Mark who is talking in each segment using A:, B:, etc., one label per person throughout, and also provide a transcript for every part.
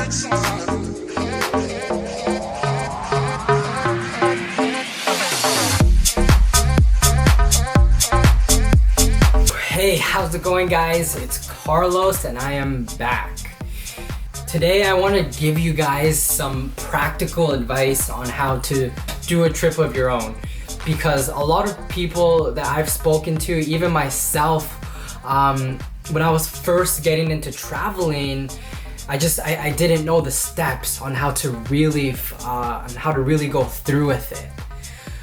A: Hey, how's it going, guys? It's Carlos and I am back. Today I want to give you guys some practical advice on how to do a trip of your own, because a lot of people that I've spoken to, even myself, when I was first getting into traveling, I didn't know the steps on how to really go through with it.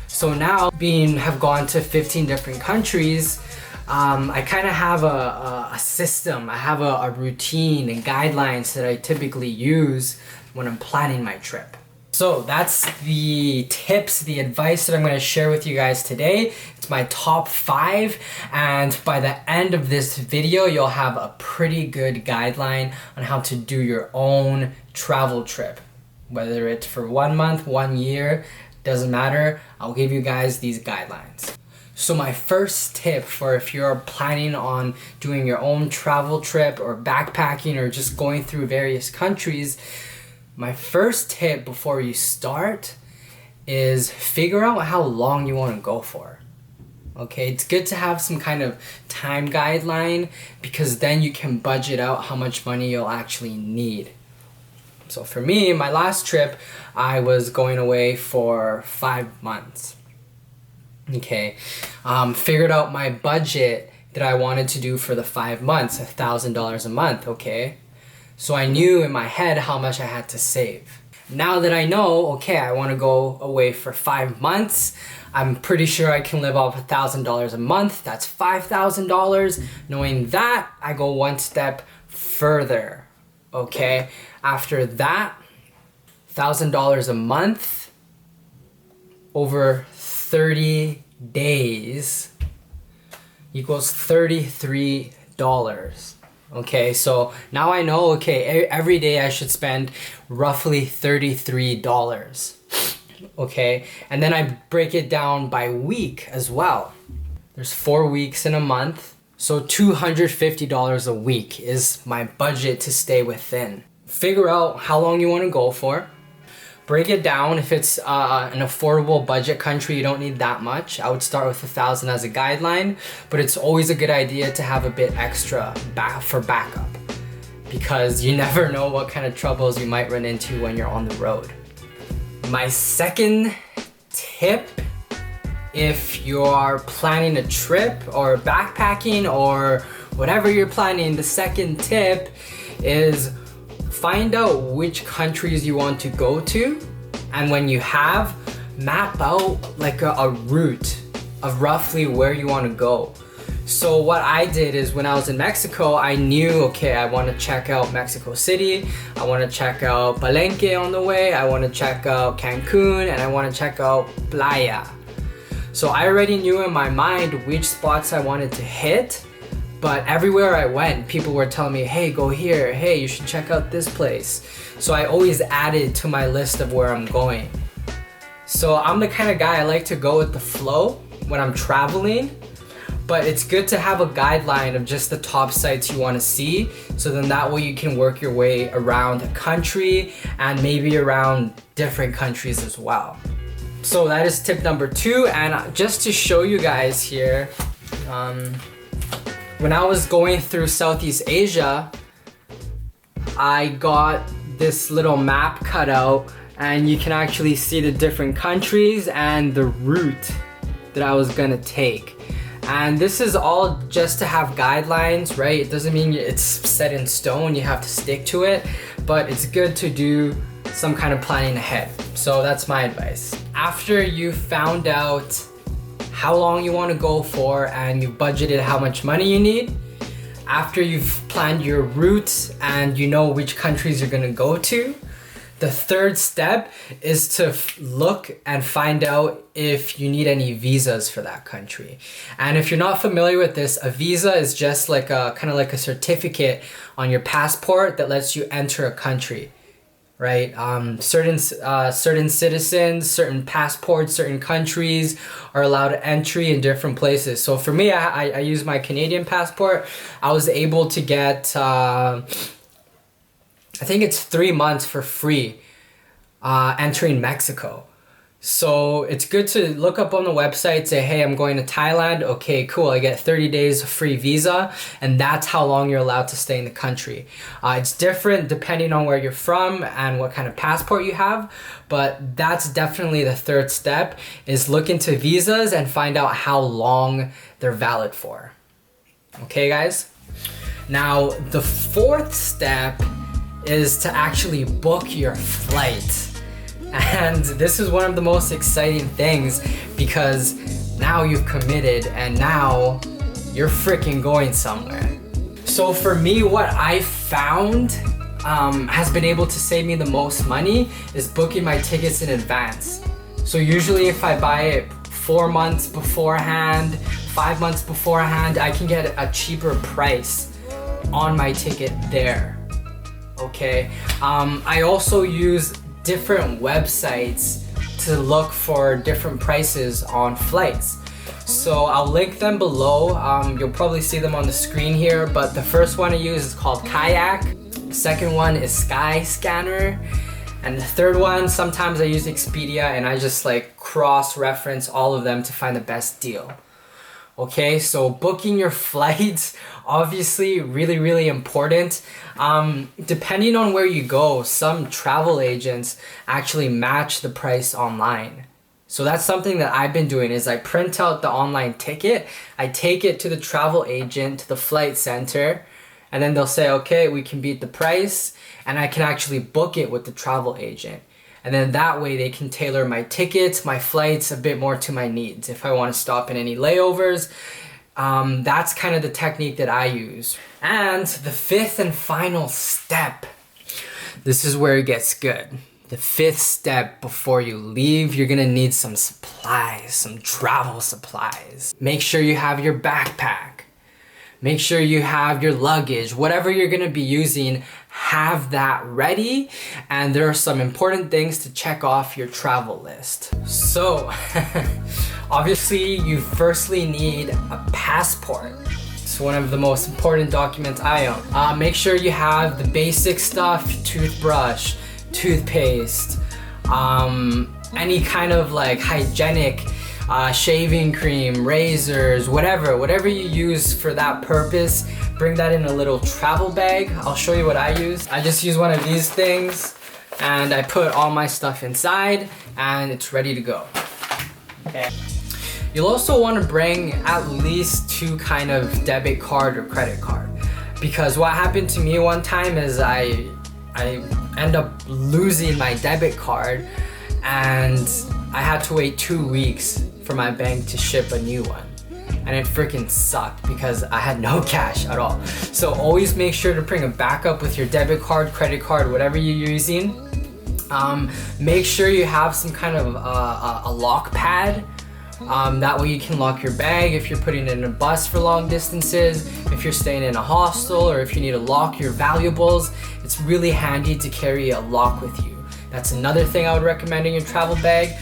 A: So now, have gone to 15 different countries, I kind of have a system. I have a routine and guidelines that I typically use when I'm planning my trip. So that's the tips, the advice that I'm going to share with you guys today. It's my top 5, and by the end of this video, you'll have a pretty good guideline on how to do your own travel trip. Whether it's for 1 month, 1 year, doesn't matter. I'll give you guys these guidelines. So my first tip for if you're planning on doing your own travel trip or backpacking or just going through various countries, my first tip before you start is figure out how long you want to go for. Okay, it's good to have some kind of time guideline, because then you can budget out how much money you'll actually need. So for me, my last trip, I was going away for 5 months. Okay, figured out my budget that I wanted to do for the 5 months, $1,000 a month, okay? So I knew in my head how much I had to save. Now that I know, okay, I want to go away for 5 months, I'm pretty sure I can live off $1,000 a month. That's $5,000. Knowing that, I go one step further, okay? After that, $1,000 a month over 30 days equals $33. Okay, so now I know, okay, every day I should spend roughly $33. Okay, and then I break it down by week as well. There's 4 weeks in a month, so $250 a week is my budget to stay within. Figure out how long you want to go for. Break it down. If it's an affordable budget country, you don't need that much. I would start with $1,000 as a guideline, but it's always a good idea to have a bit extra for backup, because you never know what kind of troubles you might run into when you're on the road. My second tip, if you are planning a trip or backpacking or whatever you're planning, the second tip is find out which countries you want to go to, and when you have, map out like a route of roughly where you want to go. So what I did is, when I was in Mexico, I knew, okay, I want to check out Mexico City, I want to check out Palenque on the way, I want to check out Cancun, and I want to check out Playa. So I already knew in my mind which spots I wanted to hit. But everywhere I went, people were telling me, hey, go here, hey, you should check out this place. So I always added to my list of where I'm going. So I'm the kind of guy, I like to go with the flow when I'm traveling, but it's good to have a guideline of just the top sites you want to see, so then that way you can work your way around a country and maybe around different countries as well. So that is tip number 2, and just to show you guys here, when I was going through Southeast Asia, I got this little map cut out, and you can actually see the different countries and the route that I was gonna take. And this is all just to have guidelines, right? It doesn't mean it's set in stone, you have to stick to it, but it's good to do some kind of planning ahead. So that's my advice. After you found out how long you want to go for and you've budgeted how much money you need, after you've planned your routes and you know which countries you're going to go to, the third step is to look and find out if you need any visas for that country. And if you're not familiar with this, a visa is just like a kind of like a certificate on your passport that lets you enter a country. Right? Certain citizens, certain passports, certain countries are allowed entry in different places. So for me, I use my Canadian passport. I was able to get I think it's 3 months for free entering Mexico. So it's good to look up on the website, say, hey, I'm going to Thailand. Okay, cool. I get 30 days of free visa, and that's how long you're allowed to stay in the country. It's different depending on where you're from and what kind of passport you have, but that's definitely the third step, is look into visas and find out how long they're valid for. Okay, guys? Now, the fourth step is to actually book your flight. And this is one of the most exciting things, because now you've committed and now you're freaking going somewhere. So for me, what I found has been able to save me the most money is booking my tickets in advance. So usually if I buy it 4 months beforehand, 5 months beforehand, I can get a cheaper price on my ticket there. Okay, I also use different websites to look for different prices on flights. So I'll link them below. You'll probably see them on the screen here, but the first one I use is called Kayak. The second one is Skyscanner. And the third one, sometimes I use Expedia, and I just like cross-reference all of them to find the best deal. Okay, so booking your flights, obviously really important. Depending on where you go, some travel agents actually match the price online. So that's something that I've been doing, is I print out the online ticket, I take it to the travel agent, to the flight center, and then they'll say, okay, we can beat the price, and I can actually book it with the travel agent. And then that way they can tailor my tickets, my flights a bit more to my needs. If I want to stop in any layovers, that's kind of the technique that I use. And the fifth and final step, this is where it gets good. The fifth step, before you leave, you're gonna need some supplies, some travel supplies. Make sure you have your backpack. Make sure you have your luggage, whatever you're gonna be using, have that ready. And there are some important things to check off your travel list. So, obviously you firstly need a passport. It's one of the most important documents I own. Make sure you have the basic stuff, toothbrush, toothpaste, any kind of like hygienic shaving cream, razors, whatever you use for that purpose, bring that in a little travel bag. I'll show you what I use. I just use one of these things and I put all my stuff inside and it's ready to go. Okay. You'll also want to bring at least 2 kind of debit card or credit card, because what happened to me one time is I end up losing my debit card and I had to wait 2 weeks for my bank to ship a new one. And it freaking sucked because I had no cash at all. So always make sure to bring a backup with your debit card, credit card, whatever you're using. Make sure you have some kind of a lock pad. That way you can lock your bag if you're putting it in a bus for long distances, if you're staying in a hostel, or if you need to lock your valuables. It's really handy to carry a lock with you. That's another thing I would recommend in your travel bag.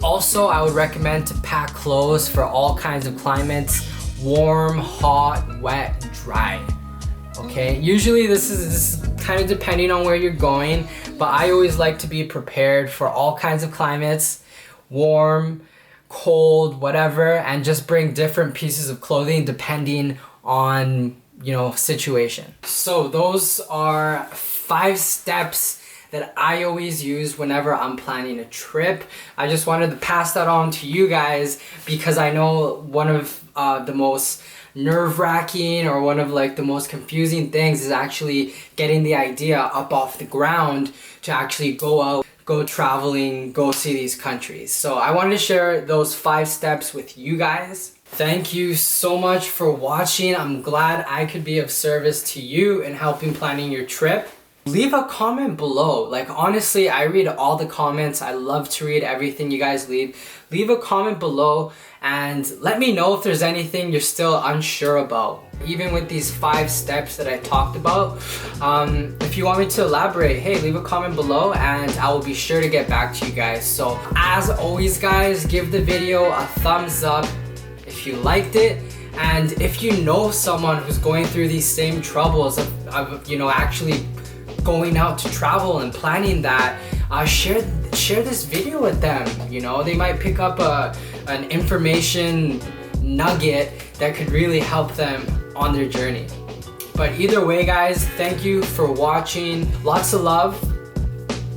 A: Also, I would recommend to pack clothes for all kinds of climates: warm, hot, wet, dry. Okay, usually this is kind of depending on where you're going, but I always like to be prepared for all kinds of climates: warm, cold, whatever, and just bring different pieces of clothing depending on, situation. So those are 5 steps that I always use whenever I'm planning a trip. I just wanted to pass that on to you guys because I know one of the most nerve-wracking or one of like the most confusing things is actually getting the idea up off the ground to actually go out, go traveling, go see these countries. So I wanted to share those 5 steps with you guys. Thank you so much for watching. I'm glad I could be of service to you in helping planning your trip. Leave a comment below. Like, honestly, I read all the comments. I love to read everything you guys leave. Leave a comment below and let me know if there's anything you're still unsure about. Even with these 5 steps that I talked about, if you want me to elaborate, hey, leave a comment below and I will be sure to get back to you guys. So as always, guys, give the video a thumbs up if you liked it. And if you know someone who's going through these same troubles of actually going out to travel and planning that, share this video with them. You know, they might pick up an information nugget that could really help them on their journey. But either way, guys, thank you for watching. Lots of love.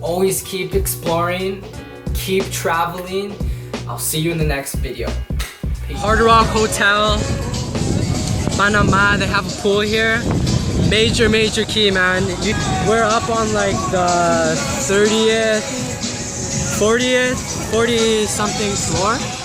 A: Always keep exploring, keep traveling. I'll see you in the next video. Peace. Hard Rock Hotel, Panama, they have a pool here. Major key, man. We're up on like the 30th, 40th, 40 something floor.